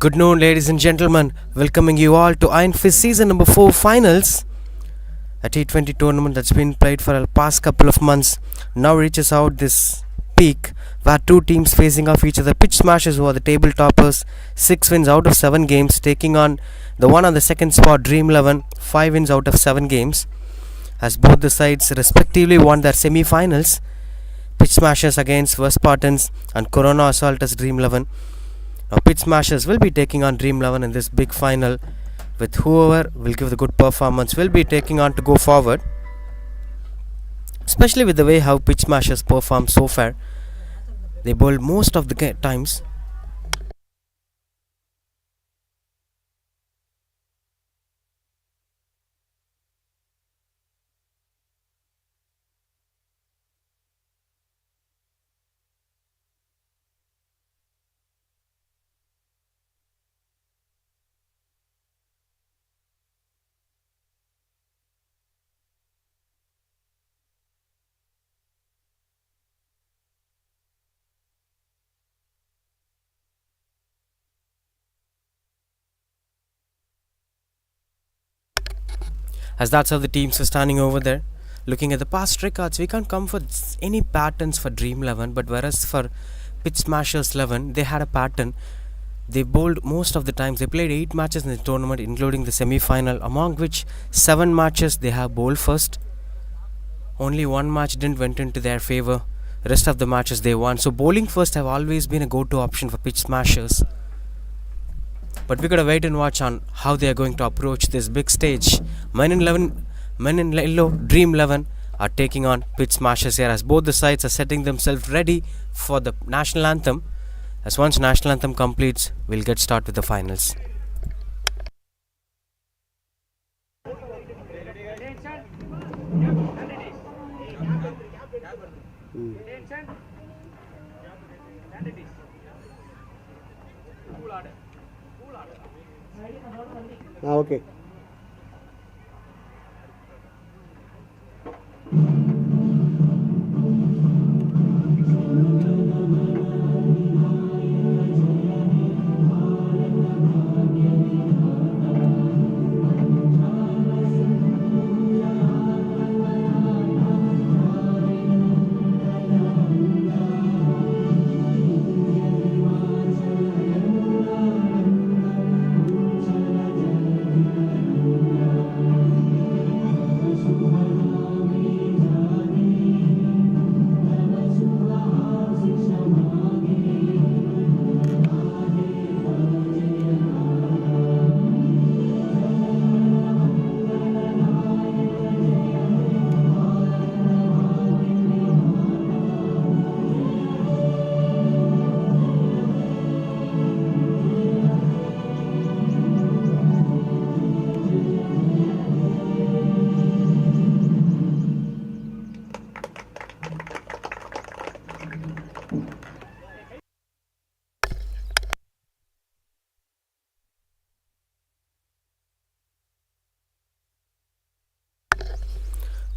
Good noon, ladies and gentlemen. Welcoming you all to Iron Fist season number 4 finals. A T20 tournament that's been played for the past couple of months now reaches out this peak where two teams facing off each other. Pitch smashers who are the table toppers, 6 wins out of 7 games, taking on the one on the second spot, Dream 11, 5 wins out of 7 games. As both the sides respectively won their semi-finals, Pitch Smashers against West Spartans and Corona Assault as Dream 11. Now Pitch Smashers will be taking on Dream 11 in this big final, with whoever will give the good performance will be taking on to go forward. Especially with the way how Pitch Smashers perform so far, they bowled most of the times. As that's how the teams are standing over there. Looking at the past records, we can't come for any patterns for Dream 11, but whereas for Pitch Smashers 11, they had a pattern. They bowled most of the times. They played 8 matches in the tournament, including the semi-final, among which 7 matches they have bowled first. Only 1 match didn't went into their favour. Rest of the matches they won. So bowling first have always been a go-to option for Pitch Smashers. But we gotta wait and watch on how they are going to approach this big stage. Men in Yellow, Dream 11 are taking on Pitch Smashers here, as both the sides are setting themselves ready for the national anthem. As once national anthem completes, we'll get started with the finals. Okay.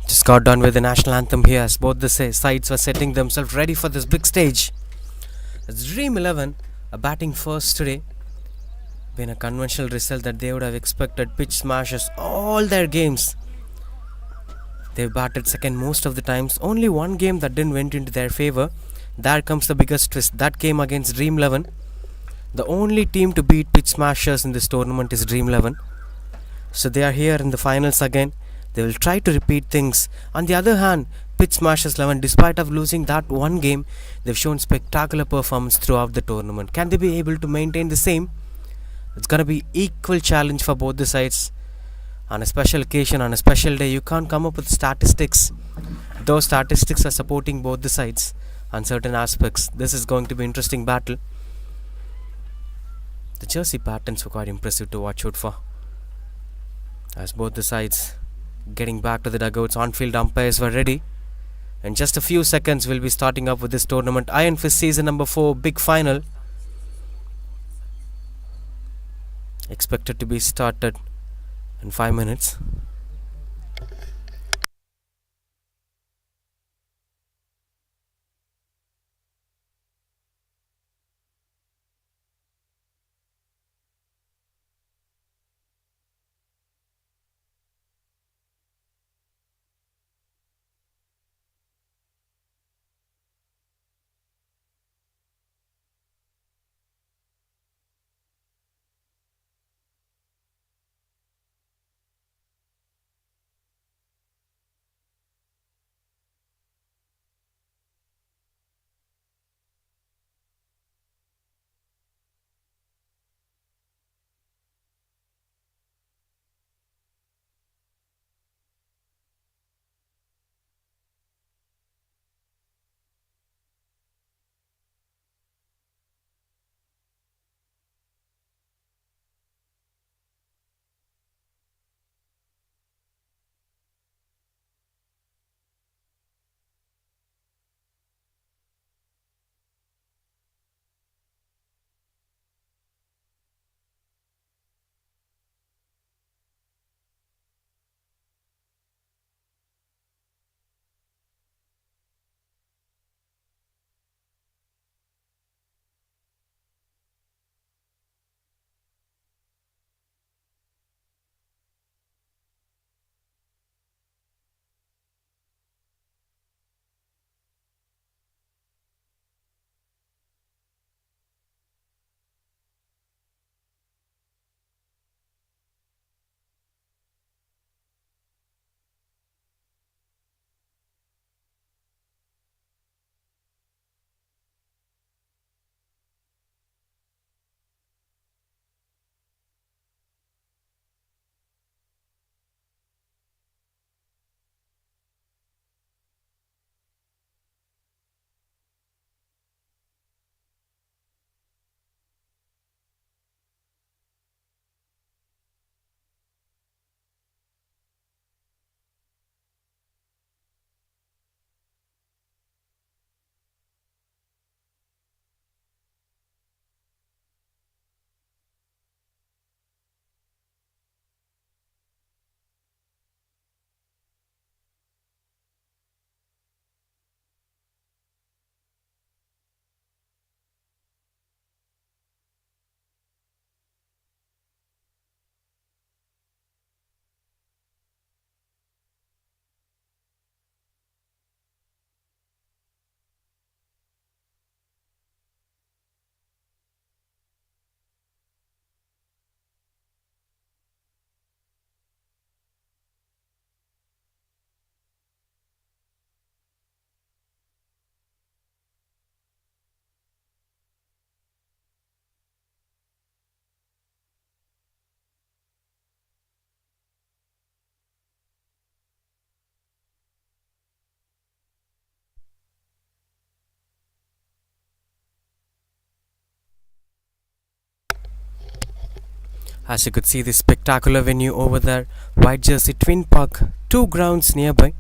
Just got done with the national anthem here, as both the sides were setting themselves ready for this big stage. It's Dream 11 are batting first today. Been a conventional result that they would have expected. Pitch Smashers all their games. They've batted second most of the times. Only one game that didn't went into their favour. There comes the biggest twist. That came against Dream 11. The only team to beat Pitch Smashers in this tournament is Dream 11. So they are here in the finals again. They will try to repeat things. On the other hand, Pitch Smashers 11, despite of losing that one game, they've shown spectacular performance throughout the tournament. Can they be able to maintain the same? It's going to be equal challenge for both the sides. On a special occasion, on a special day, you can't come up with statistics. Those statistics are supporting both the sides on certain aspects. This is going to be an interesting battle. The jersey patterns were quite impressive to watch out for, as both the sides getting back to the dugouts. On-field umpires were ready. In just a few seconds, we'll be starting up with this tournament. Iron Fist season number 4 big final, expected to be started in 5 minutes. As you could see this spectacular venue over there, White Jersey Twin Park, two grounds nearby.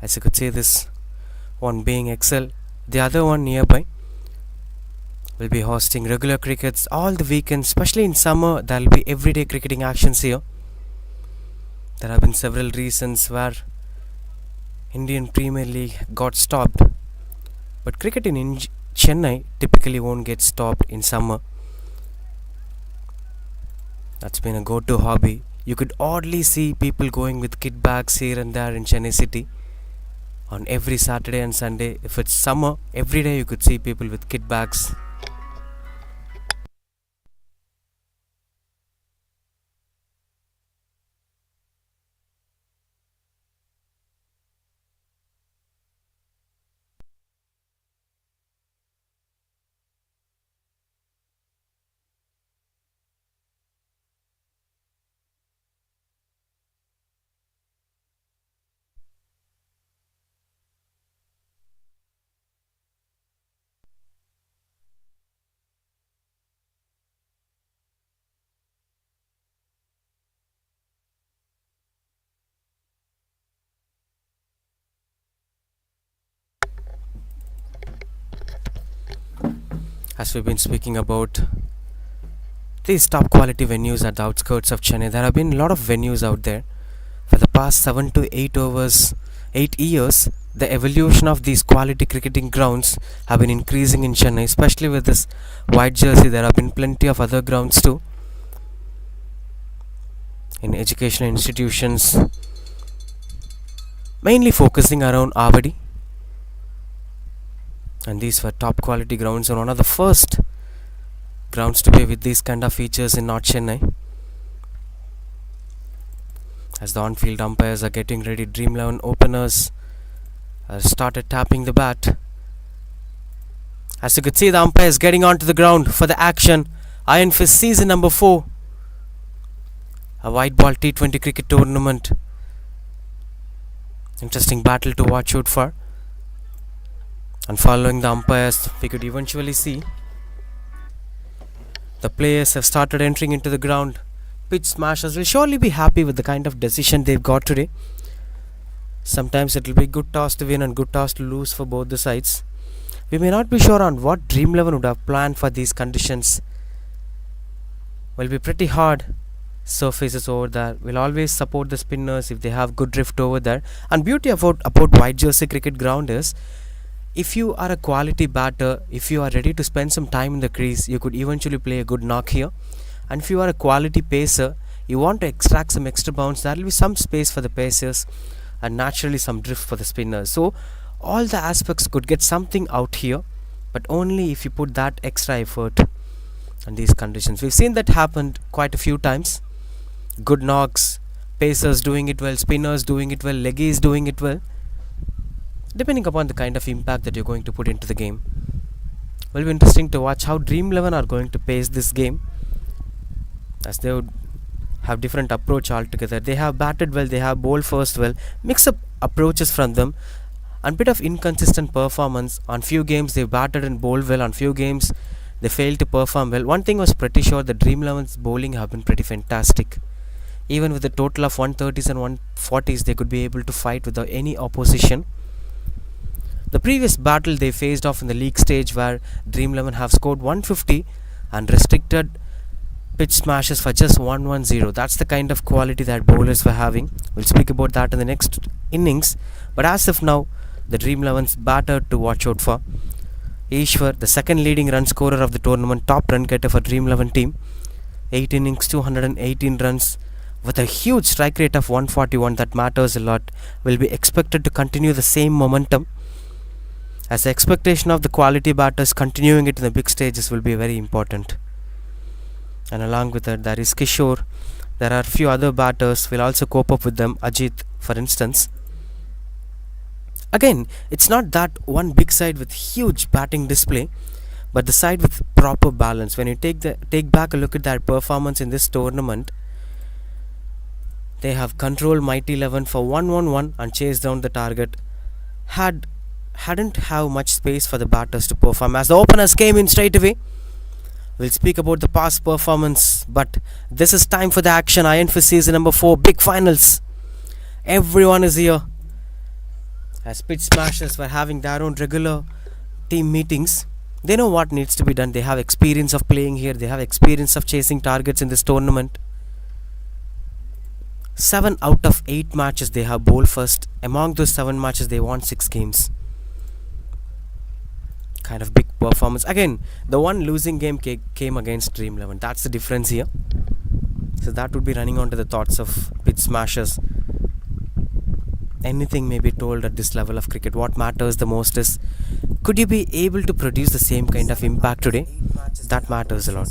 As you could see this one being Excel, the other one nearby will be hosting regular crickets all the weekends, especially in summer. There will be everyday cricketing actions here. There have been several reasons where Indian Premier League got stopped, but cricket in Chennai typically won't get stopped in summer. That's been a go-to hobby. You could oddly see people going with kit bags here and there in Chennai city on every Saturday and Sunday. If it's summer, every day you could see people with kit bags. As we've been speaking about these top quality venues at the outskirts of Chennai, there have been a lot of venues out there. For the past 7 to 8 years, the evolution of these quality cricketing grounds have been increasing in Chennai, especially with this White Jersey. There have been plenty of other grounds too in educational institutions, mainly focusing around Avadi. And these were top quality grounds and one of the first grounds to be with these kind of features in North Chennai. As the on-field umpires are getting ready, Dream 11 openers started tapping the bat. As you could see, the umpires getting onto the ground for the action. Iron Fist season number 4, a white ball T20 cricket tournament. Interesting battle to watch out for. And following the umpires, we could eventually see the players have started entering into the ground. Pitch smashers will surely be happy with the kind of decision they've got today. Sometimes it will be good toss to win and good toss to lose for both the sides. We may not be sure on what Dream 11 would have planned for these conditions. Will be pretty hard surfaces over there. Will always support the spinners if they have good drift over there. And beauty about White Jersey cricket ground is, if you are a quality batter, if you are ready to spend some time in the crease, you could eventually play a good knock here. And if you are a quality pacer, you want to extract some extra bounce, there will be some space for the pacers and naturally some drift for the spinners. So all the aspects could get something out here, but only if you put that extra effort in these conditions. We've seen that happened quite a few times. Good knocks, pacers doing it well, spinners doing it well, leggies doing it well, depending upon the kind of impact that you're going to put into the game. Will be interesting to watch how Dream 11 are going to pace this game, as they would have different approach altogether. They have batted well, they have bowled first well, mix up approaches from them, and bit of inconsistent performance. On few games they batted and bowled well, on few games they failed to perform well. One thing was pretty sure, the Dream 11's bowling have been pretty fantastic. Even with a total of 130s and 140s, they could be able to fight without any opposition. The previous battle they faced off in the league stage, where Dream 11 have scored 150 and restricted pitch smashes for just 110. That's the kind of quality that bowlers were having. We'll speak about that in the next innings. But as of now, the Dream 11's batter to watch out for. Ishwar, the second leading run scorer of the tournament, top run getter for Dream 11 team. 8 innings, 218 runs with a huge strike rate of 141. That matters a lot. Will be expected to continue the same momentum, as the expectation of the quality batters continuing it in the big stages will be very important. And along with that, there is Kishore. There are a few other batters will also cope up with them. Ajit, for instance. Again, it's not that one big side with huge batting display, but the side with proper balance. When you take back a look at their performance in this tournament, they have controlled Mighty 11 for 1-1-1 and chased down the target. Hadn't have much space for the batters to perform, as the openers came in straight away. We'll speak about the past performance, but this is time for the action. Iron for season number 4, big finals. Everyone is here. As pitch smashers were having their own regular team meetings, they know what needs to be done. They have experience of playing here. They have experience of chasing targets in this tournament. 7 out of 8 matches they have bowled first. Among those 7 matches, they won 6 games. Kind of big performance. Again, the one losing game came against Dream 11. That's the difference here. So that would be running onto the thoughts of pitch smashers. Anything may be told at this level of cricket. What matters the most is, could you be able to produce the same kind of impact today? That matters a lot.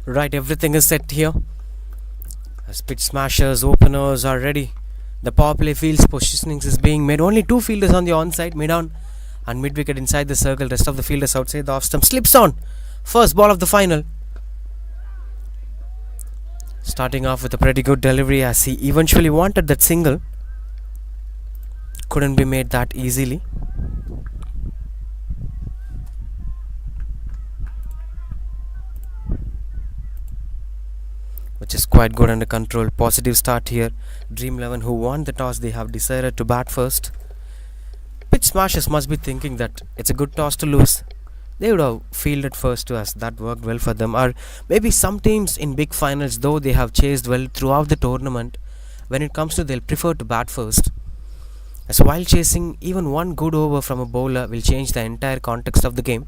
Right, everything is set here. As pitch smashers, openers are ready. The power play fields positioning is being made. Only 2 fielders on the onside, mid-on and mid-wicket inside the circle. Rest of the fielders outside the off-stump. Slips on. First ball of the final. Starting off with a pretty good delivery as he eventually wanted that single. Couldn't be made that easily. Which is quite good under control. Positive start here. Dream 11 who won the toss, they have decided to bat first. Pitch smashers must be thinking that it's a good toss to lose. They would have fielded first to us. That worked well for them. Or maybe some teams in big finals, though they have chased well throughout the tournament, when it comes to they'll prefer to bat first. As while chasing, even one good over from a bowler will change the entire context of the game.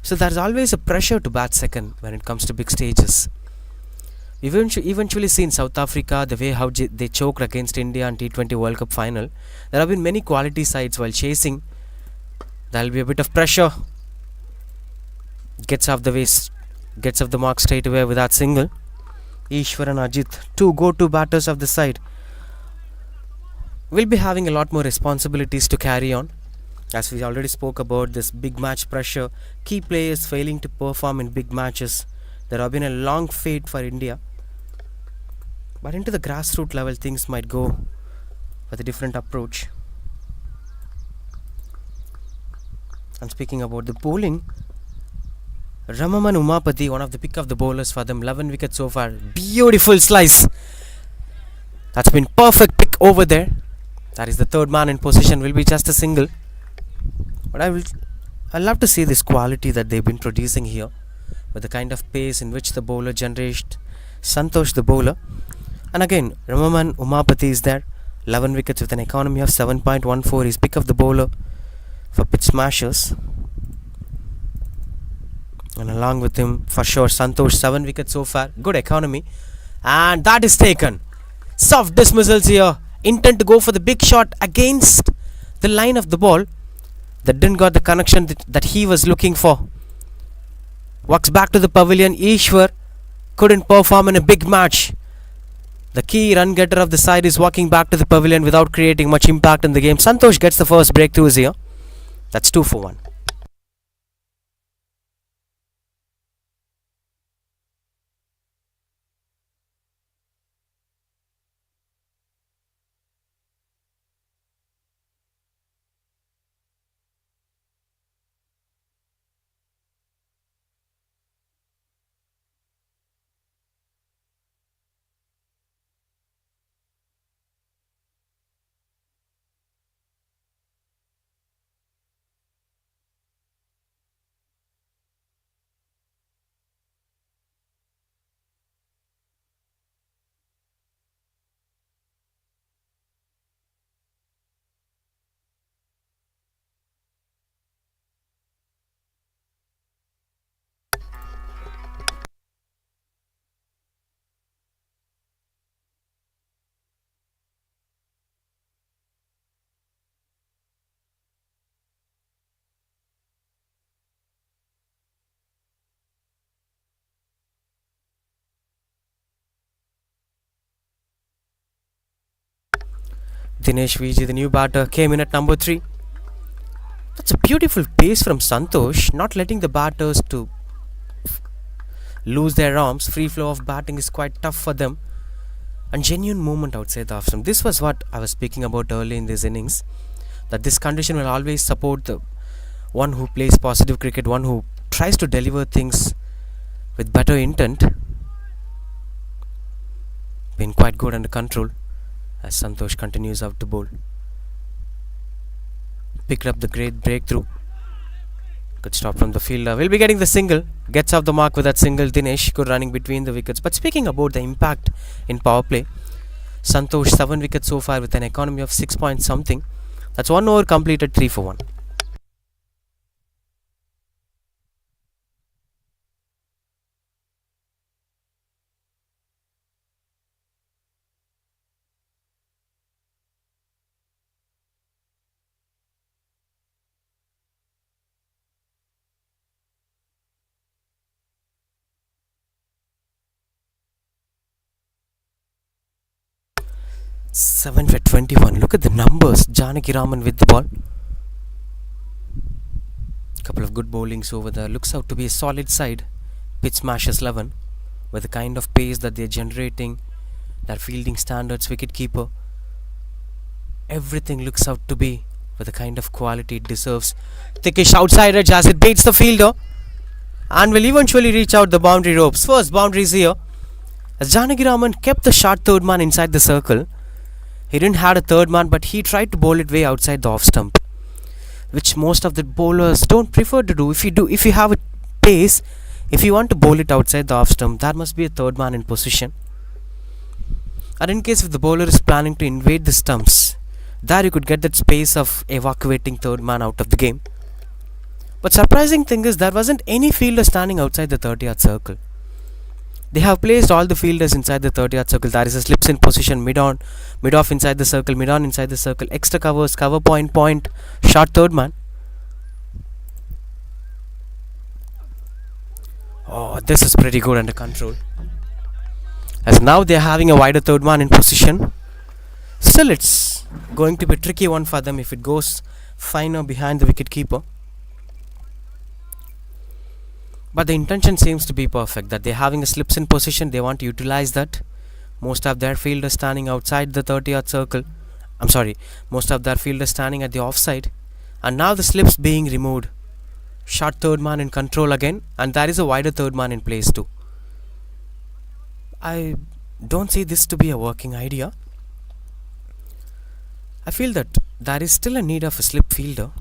So there's always a pressure to bat second when it comes to big stages. We've eventually seen South Africa, the way how they choked against India in T20 World Cup final. There have been many quality sides while chasing. There will be a bit of pressure. Gets off the mark straight away with that single. Ishwar and Ajit, 2 go-to batters of the side, will be having a lot more responsibilities to carry on. As we already spoke about this big match pressure, key players failing to perform in big matches. There have been a long fade for India. But into the grassroots level, things might go with a different approach. And speaking about the bowling, Ramaman Umapati, one of the pick of the bowlers for them, 11 wickets so far. Beautiful slice. That's been perfect pick over there. That is the third man in position, will be just a single. But I love to see this quality that they've been producing here, with the kind of pace in which the bowler generates. Santosh the bowler. And again, Ramaman Umapati is there. 11 wickets with an economy of 7.14. He's pick of the bowler for pitch smashers. And along with him, for sure, Santosh, 7 wickets so far. Good economy. And that is taken. Soft dismissals here. Intent to go for the big shot against the line of the ball. That didn't got the connection that he was looking for. Walks back to the pavilion. Ishwar couldn't perform in a big match. The key run getter of the side is walking back to the pavilion without creating much impact in the game. Santosh gets the first breakthroughs here. That's 2 for 1. Dinesh Vijay, the new batter, came in at number 3. That's a beautiful pace from Santosh, not letting the batters to lose their arms. Free flow of batting is quite tough for them. And genuine movement outside the off stump. This was what I was speaking about early in this innings. That this condition will always support the one who plays positive cricket, one who tries to deliver things with better intent. Been quite good under control as Santosh continues out to bowl. Picked up the great breakthrough. Good stop from the fielder. Will be getting the single. Gets off the mark with that single. Dinesh, good running between the wickets. But speaking about the impact in power play, Santosh 7 wickets so far with an economy of 6 point something. That's 1 over completed, 3 for 1. Seven for 21. Look at the numbers. Janaki Raman with the ball. Couple of good bowlings over there. Looks out to be a solid side. Pitch smashes 11 with the kind of pace that they're generating, their fielding standards, wicketkeeper. Everything looks out to be with the kind of quality it deserves. Thickish outside edge as it baits the fielder and will eventually reach out the boundary ropes. First boundary is here as Janaki Raman kept the short third man inside the circle. He didn't have a third man, but he tried to bowl it way outside the off stump, which most of the bowlers don't prefer to do. If you have a pace, if you want to bowl it outside the off stump, that must be a third man in position. And in case if the bowler is planning to invade the stumps, there you could get that space of evacuating third man out of the game. But surprising thing is there wasn't any fielder standing outside the 30-yard circle. They have placed all the fielders inside the 30-yard circle. There is a slips in position, mid-on, mid-off inside the circle, mid-on inside the circle, extra covers, cover point, short third man. Oh, this is pretty good under control. As now they are having a wider third man in position. Still, it's going to be a tricky one for them if it goes finer behind the wicketkeeper. But the intention seems to be perfect, that they're having a slips in position, they want to utilize that. Most of their fielders standing outside the 30-yard circle. Most of their fielders standing at the offside. And now the slips being removed. Short third man in control again, and there is a wider third man in place too. I don't see this to be a working idea. I feel that there is still a need of a slip fielder.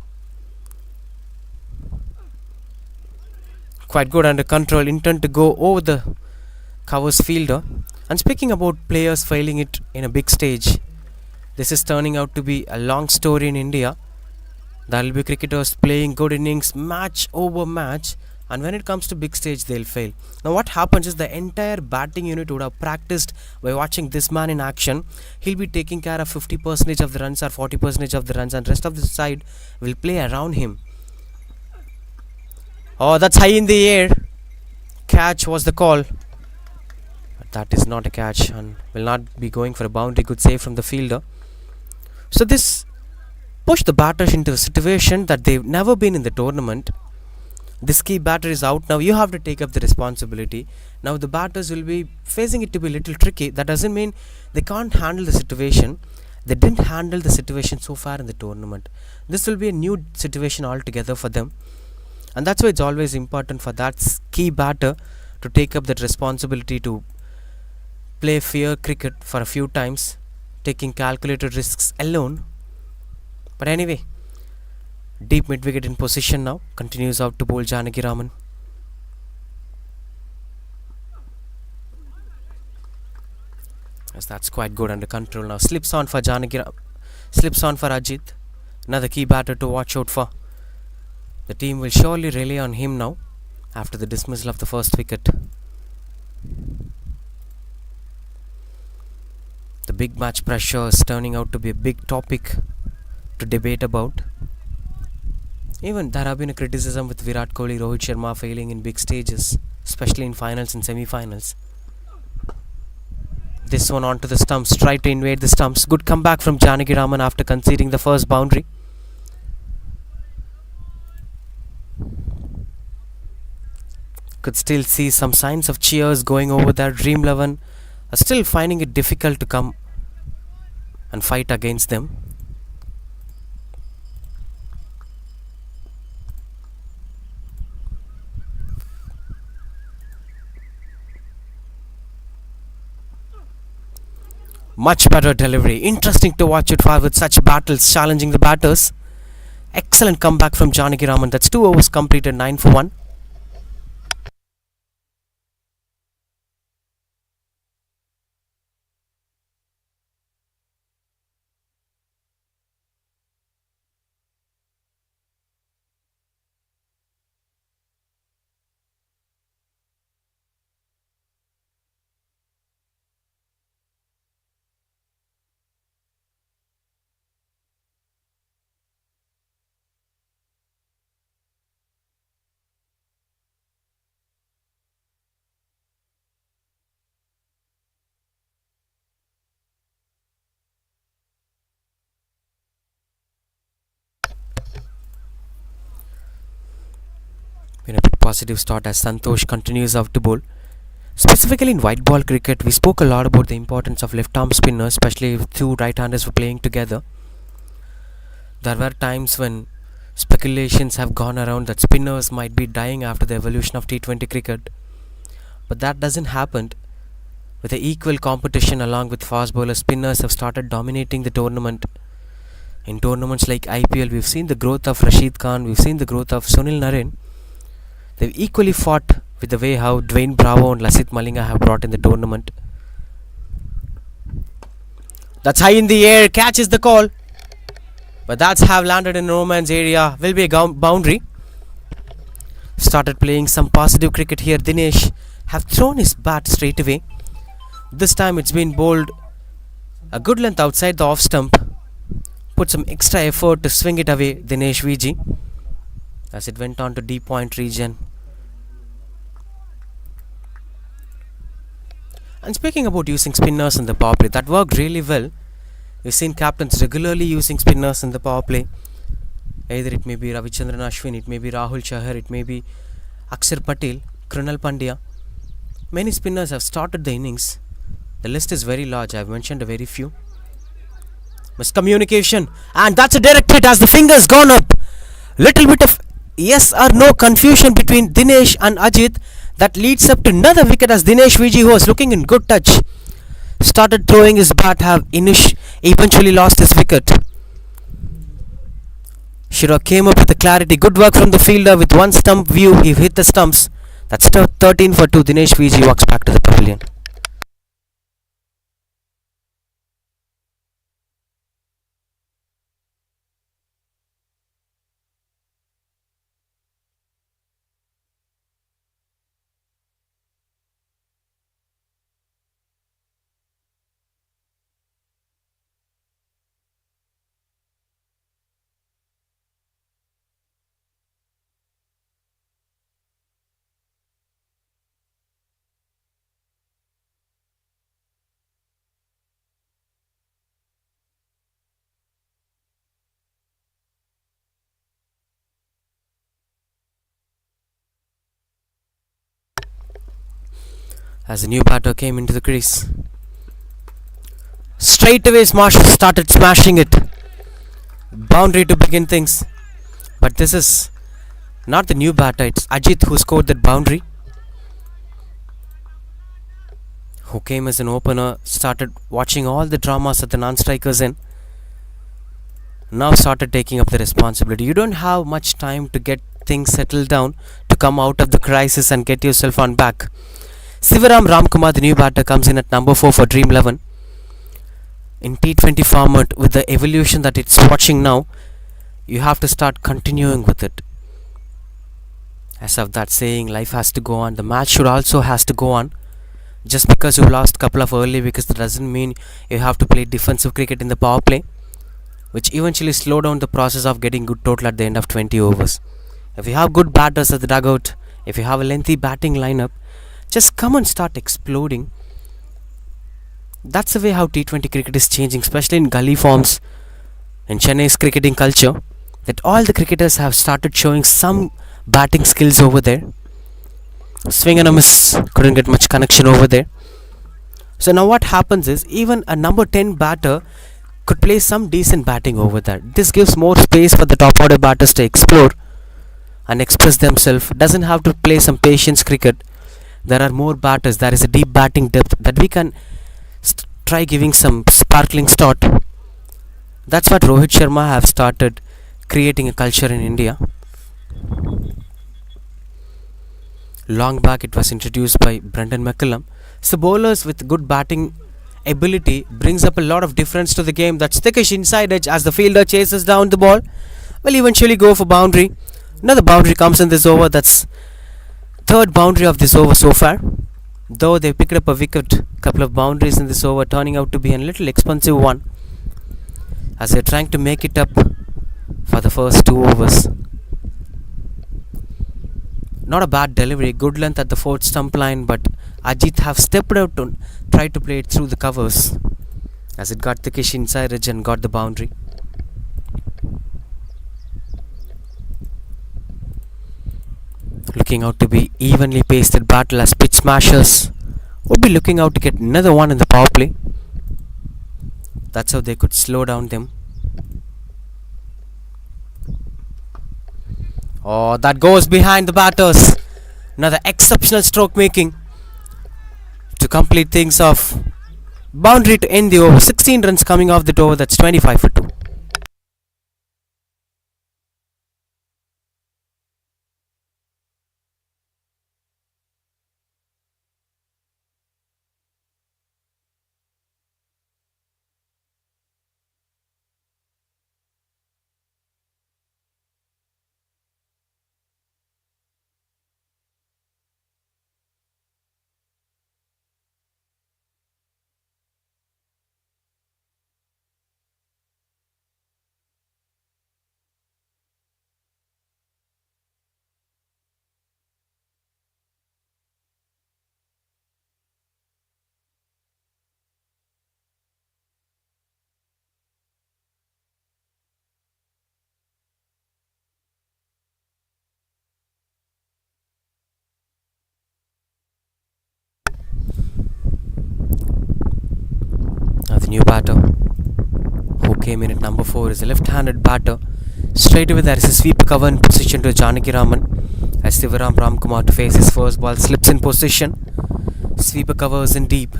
Quite good under control, intent to go over the covers fielder. And speaking about players failing it in a big stage, this is turning out to be a long story in India. There will be cricketers playing good innings match over match, and when it comes to big stage they'll fail. Now what happens is the entire batting unit would have practiced by watching this man in action. He'll be taking care of 50% of the runs or 40% of the runs, and rest of the side will play around him. Oh, that's high in the air. Catch was the call. But that is not a catch and will not be going for a boundary. Good save from the fielder. So this push the batters into a situation that they've never been in the tournament. This key batter is out now. You have to take up the responsibility. Now the batters will be facing it to be a little tricky. That doesn't mean they can't handle the situation. They didn't handle the situation so far in the tournament. This will be a new situation altogether for them. And that's why it's always important for that key batter to take up that responsibility to play fair cricket for a few times, taking calculated risks alone. But anyway, deep mid wicket in position now. Continues out to bowl Janaki Raman. Yes, that's quite good under control now. Slips on for Slips on for Ajit. Another key batter to watch out for. The team will surely rely on him now after the dismissal of the first wicket. The big match pressure is turning out to be a big topic to debate about. Even there have been a criticism with Virat Kohli, Rohit Sharma failing in big stages, especially in finals and semi-finals. This one onto the stumps, try to invade the stumps. Good comeback from Janaki Raman after conceding the first boundary. Could still see some signs of cheers going over there. Dream 11 are still finding it difficult to come and fight against them. Much better delivery. Interesting to watch it for with such battles challenging the batters. Excellent comeback from Janaki Raman. That's 2 overs completed, 9 for 1. Been a bit positive start as Santosh continues out to bowl. Specifically in white ball cricket, we spoke a lot about the importance of left arm spinners, especially if two right-handers were playing together. There were times when speculations have gone around that spinners might be dying after the evolution of T20 cricket, but that doesn't happen. With the equal competition along with fast bowler, spinners have started dominating the tournament. In tournaments like IPL, we've seen the growth of Rashid Khan, we've seen the growth of Sunil Narine. They've equally fought with the way how Dwayne Bravo and Lasith Malinga have brought in the tournament. That's high in the air, catches the call. But that's have landed in no man's area, will be a boundary. Started playing some positive cricket here. Dinesh have thrown his bat straight away. This time it's been bowled a good length outside the off stump. Put some extra effort to swing it away, Dinesh VG, as it went on to deep point region. And speaking about using spinners in the power play, that worked really well. We've seen captains regularly using spinners in the power play. Either it may be Ravichandran Ashwin, it may be Rahul Chahar, it may be Akshar Patel, Krunal Pandya. Many spinners have started the innings. The list is very large. I've mentioned a very few. Miscommunication, and that's a direct hit as the fingers gone up. Little bit of yes or no confusion between Dinesh and Ajit. That leads up to another wicket as Dinesh VG, who was looking in good touch, started throwing his bat, have eventually lost his wicket. Shira came up with the clarity. Good work from the fielder with one stump view. He hit the stumps. That's 13 for 2. Dinesh VG walks back to the pavilion. as a new batter came into the crease. Straight away, Marshall started smashing it. Boundary to begin things. But this is not the new batter, it's Ajit who scored that boundary. Who came as an opener, started watching all the dramas that the non-strikers in. Now started taking up the responsibility. You don't have much time to get things settled down to come out of the crisis and get yourself on back. Sivaram Ramkumar, the new batter, comes in at number 4 for Dream 11. In T20 format, with the evolution that it's watching now, you have to start continuing with it. As of that saying, life has to go on. The match should also has to go on. Just because you lost a couple of early wickets, that doesn't mean you have to play defensive cricket in the power play, which eventually slow down the process of getting good total at the end of 20 overs. If you have good batters at the dugout, if you have a lengthy batting lineup, just come and start exploding. That's the way how T20 cricket is changing, especially in gully forms, in Chennai's cricketing culture, that all the cricketers have started showing some batting skills over there. Swing and a miss, couldn't get much connection over there. So now what happens is, even a number 10 batter could play some decent batting over there. This gives more space for the top order batters to explore and express themselves. Doesn't have to play some patience cricket. There are more batters. There is a deep batting depth that we can try giving some sparkling start. That's what Rohit Sharma have started creating a culture in India. Long back it was introduced by Brendan McCullum. So bowlers with good batting ability brings up a lot of difference to the game. That's thickish inside edge as the fielder chases down the ball. Will eventually go for boundary. Another boundary comes in this over. That's third boundary of this over so far. Though they picked up a wicket, couple of boundaries in this over, turning out to be a little expensive one, as they're trying to make it up for the first 2 overs. Not a bad delivery, good length at the fourth stump line, but Ajit have stepped out and tried to play it through the covers, as it got thickish inside edge and got the boundary. Looking out to be evenly pasted battle, as pitch smashers would be looking out to get another one in the power play. That's how they could slow down them. Oh, that goes behind the batters. Another exceptional stroke making to complete things off. Boundary to end the over. 16 runs coming off the over. That's 25 for 2. Now the new batter who came in at number 4 is a left-handed batter. Straight away there is a sweeper cover in position to Janaki Raman, as Sivaram Ramkumar to face his first ball slips in position. Sweeper cover is in deep.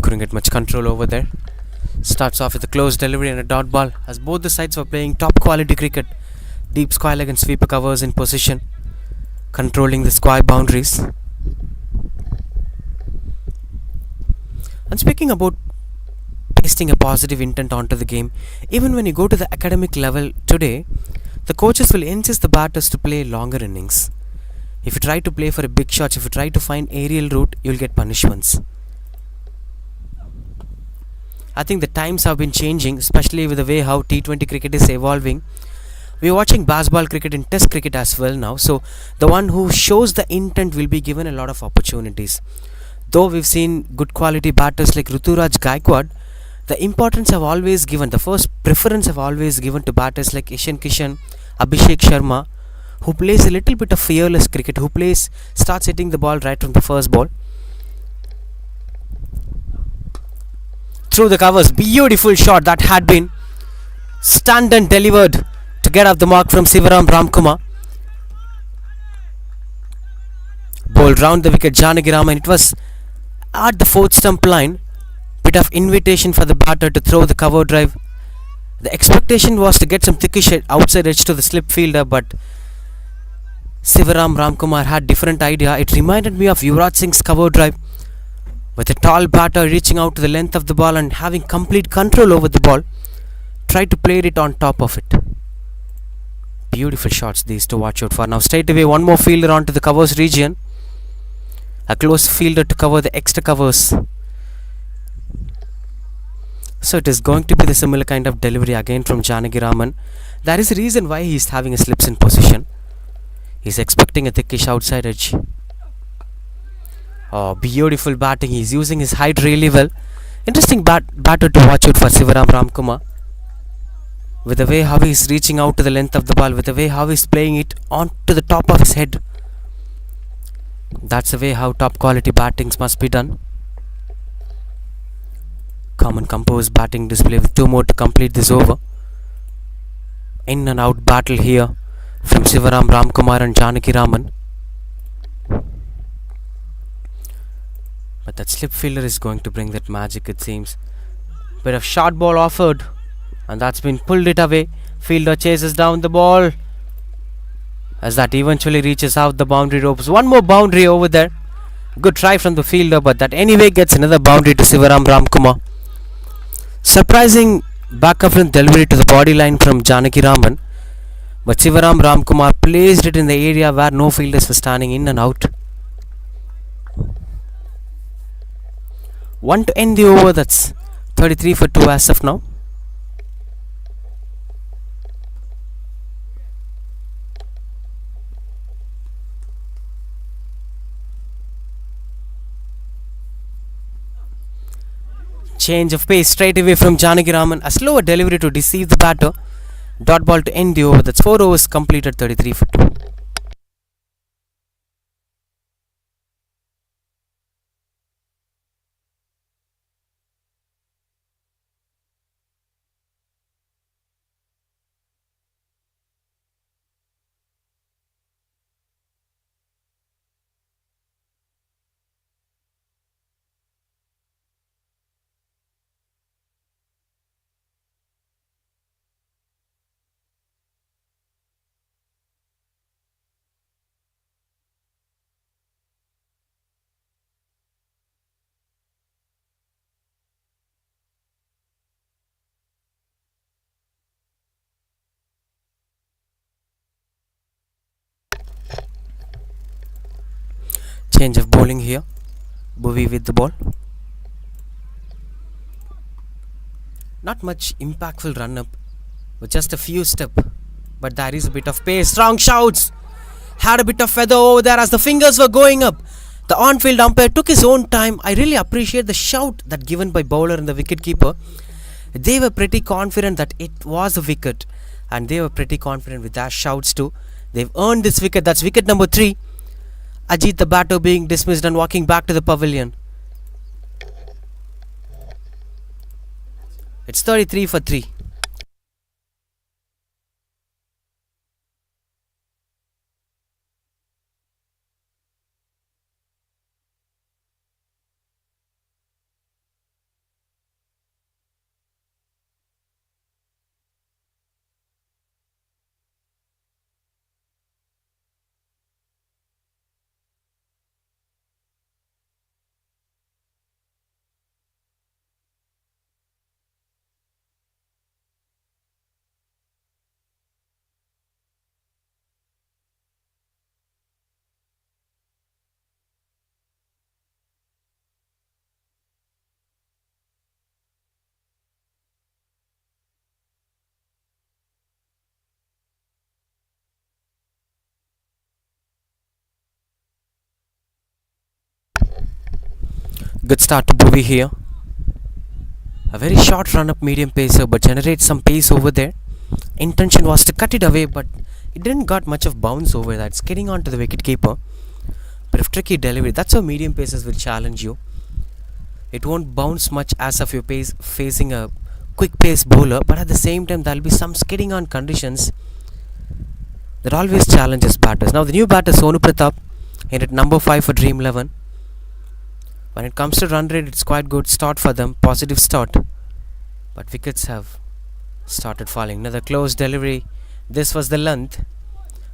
Couldn't get much control over there. Starts off with a close delivery and a dot ball, as both the sides were playing top quality cricket. Deep square leg and sweeper covers in position, controlling the square boundaries. And speaking about pasting a positive intent onto the game, even when you go to the academic level today, the coaches will insist the batters to play longer innings. If you try to play for a big shot, if you try to find aerial route, you'll get punishments. I think the times have been changing, especially with the way how T20 cricket is evolving. We are watching baseball cricket and test cricket as well now, so the one who shows the intent will be given a lot of opportunities. Though we've seen good quality batters like Ruturaj Gaikwad, the importance have always given, the first preference have always given to batters like Ishan Kishan, Abhishek Sharma, who plays a little bit of fearless cricket, who starts hitting the ball right from the first ball. Through the covers, beautiful shot that had been stunned and delivered to get off the mark from Sivaram Ramkumar. Bowled round the wicket, Janakiraman. It was at the fourth stump line. Bit of invitation for the batter to throw the cover drive. The expectation was to get some thickish outside edge to the slip fielder, but Sivaram Ramkumar had different idea. It reminded me of Yuvraj Singh's cover drive, with a tall batter reaching out to the length of the ball and having complete control over the ball. Tried to play it on top of it. Beautiful shots these to watch out for. Now straight away one more fielder onto the covers region. A close fielder to cover the extra covers. So it is going to be the similar kind of delivery again from Janakiraman. There is a reason why he is having a slips in position. He is expecting a thickish outside edge. Oh, beautiful batting. He is using his height really well. Interesting batter to watch out for Sivaram Ramkumar. With the way how he is reaching out to the length of the ball, with the way how he is playing it onto the top of his head. That's the way how top quality battings must be done. Calm and composed batting display with 2 more to complete this over. In and out battle here from Sivaram Ramkumar and Janakiraman. But that slip fielder is going to bring that magic, it seems. Bit of short ball offered, and that's been pulled it away. Fielder chases down the ball as that eventually reaches out the boundary ropes. One more boundary over there. Good try from the fielder, but that anyway gets another boundary to Sivaram Ramkumar. Surprising back up and delivery to the body line from Janakiraman, but Sivaram Ramkumar placed it in the area where no fielders were standing, in and out. One to end the over. That's 33 for 2 as of now. Change of pace straight away from Janakiraman. A slower delivery to deceive the batter. Dot ball to end the over. That's 4 overs completed, 33 for 2. Change of bowling here. Bowie with the ball. Not much impactful run up, with just a few steps, but there is a bit of pace. Strong shouts. Had a bit of feather over there as the fingers were going up. The on-field umpire took his own time. I really appreciate the shout that given by bowler and the wicket-keeper. They were pretty confident that it was a wicket, and they were pretty confident with their shouts too. They've earned this wicket. That's wicket number 3. Ajit the batter being dismissed and walking back to the pavilion. It's 33 for 3. Good start to Bowie here. A very short run up medium pacer, but generates some pace over there. Intention was to cut it away, but it didn't got much of bounce over that, skidding onto the wicket keeper. But if tricky delivery, that's how medium paces will challenge you. It won't bounce much as if you're facing a quick pace bowler, but at the same time there'll be some skidding on conditions that always challenges batters. Now the new batter Sonu Pratap in at number 5 for Dream 11. When it comes to run rate, it's quite good start for them, positive start. But wickets have started falling. Another close delivery. This was the length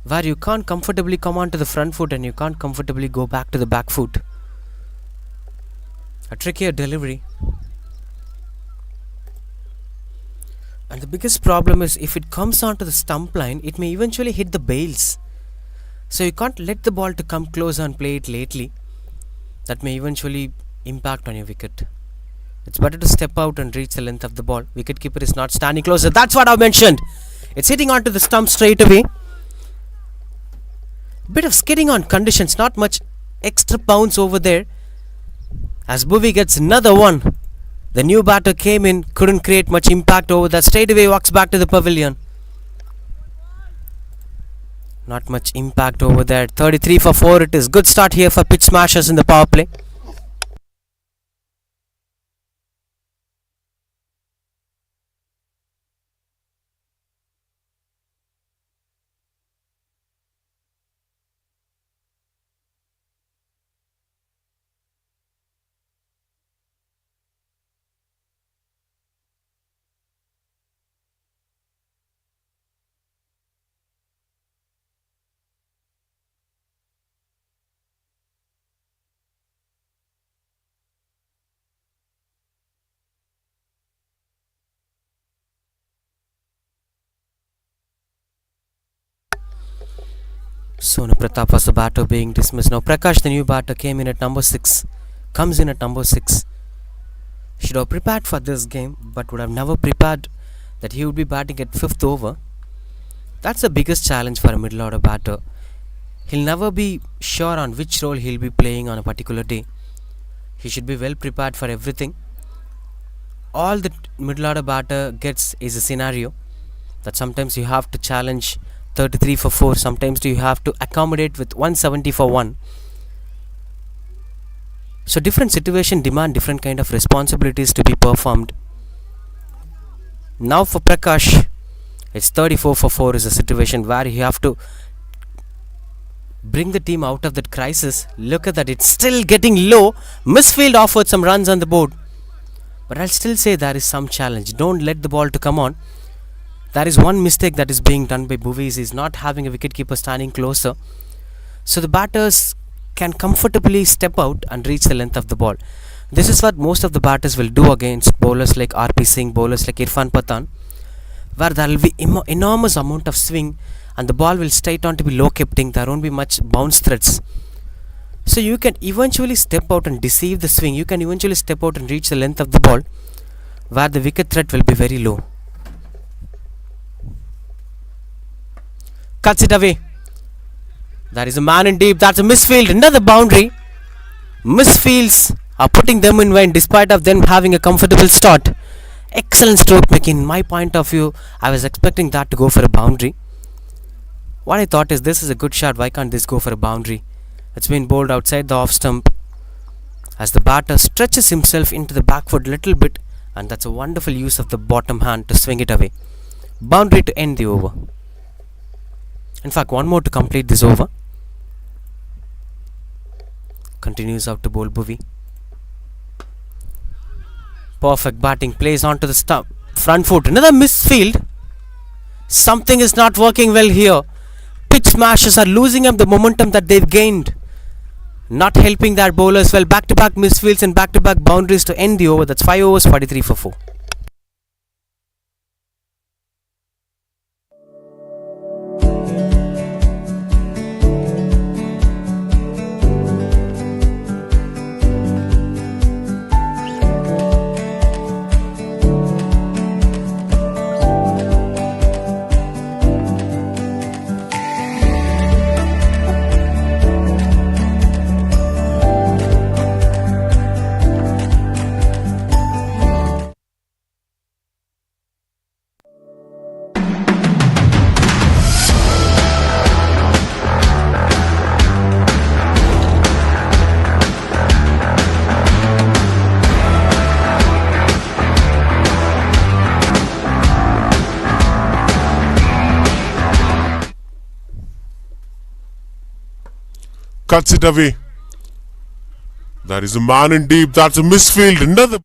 where you can't comfortably come onto the front foot and you can't comfortably go back to the back foot. A trickier delivery. And the biggest problem is if it comes onto the stump line, it may eventually hit the bails. So you can't let the ball to come close and play it lately. That may eventually impact on your wicket. It's better to step out and reach the length of the ball. Wicketkeeper is not standing closer. That's what I mentioned. It's hitting onto the stump straight away. Bit of skidding on conditions. Not much extra bounce over there. As Bhuvi gets another one. The new batter came in. Couldn't create much impact over that. Straight away walks back to the pavilion. Not much impact over there. 33 for 4 it is. Good start here for pitch smashers in the power play. Sonu Pratap was the batter being dismissed. Now Prakash, the new batter, came in at number 6. Comes in at number 6. Should have prepared for this game, but would have never prepared that he would be batting at 5th over. That's the biggest challenge for a middle order batter. He'll never be sure on which role he'll be playing on a particular day. He should be well prepared for everything. All the middle order batter gets is a scenario that sometimes you have to challenge 33 for 4, sometimes you have to accommodate with 170 for 1. So different situation demand different kind of responsibilities to be performed. Now for Prakash, it's 34 for 4 is a situation where you have to bring the team out of that crisis. Look at that, it's still getting low. Misfield offered some runs on the board, but I'll still say there is some challenge. Don't let the ball to come on. There is one mistake that is being done by Bhuvi. Is not having a wicketkeeper standing closer, so the batters can comfortably step out and reach the length of the ball. This is what most of the batters will do against bowlers like RP Singh, bowlers like Irfan Pathan, where there will be enormous amount of swing and the ball will straight on to be low keeping. There won't be much bounce threats. So you can eventually step out and deceive the swing. You can eventually step out and reach the length of the ball where the wicket threat will be very low. Cuts it away. There is a man in deep. That's a misfield. Another boundary. Misfields are putting them in win despite of them having a comfortable start. Excellent stroke making. In my point of view, I was expecting that to go for a boundary. What I thought is this is a good shot. Why can't this go for a boundary? It's been bowled outside the off stump as the batter stretches himself into the back foot a little bit, and that's a wonderful use of the bottom hand to swing it away. Boundary to end the over. In fact, one more to complete this over. Continues out to bowl Bhuvi. Perfect batting. Plays onto the stump. Front foot. Another misfield. Something is not working well here. Pitch smashers are losing up the momentum that they've gained. Not helping their bowlers well. Back-to-back misfields and back-to-back boundaries to end the over. That's 5 overs, 43 for 4. cuts it away. There is a man in deep. That's a misfield. Another.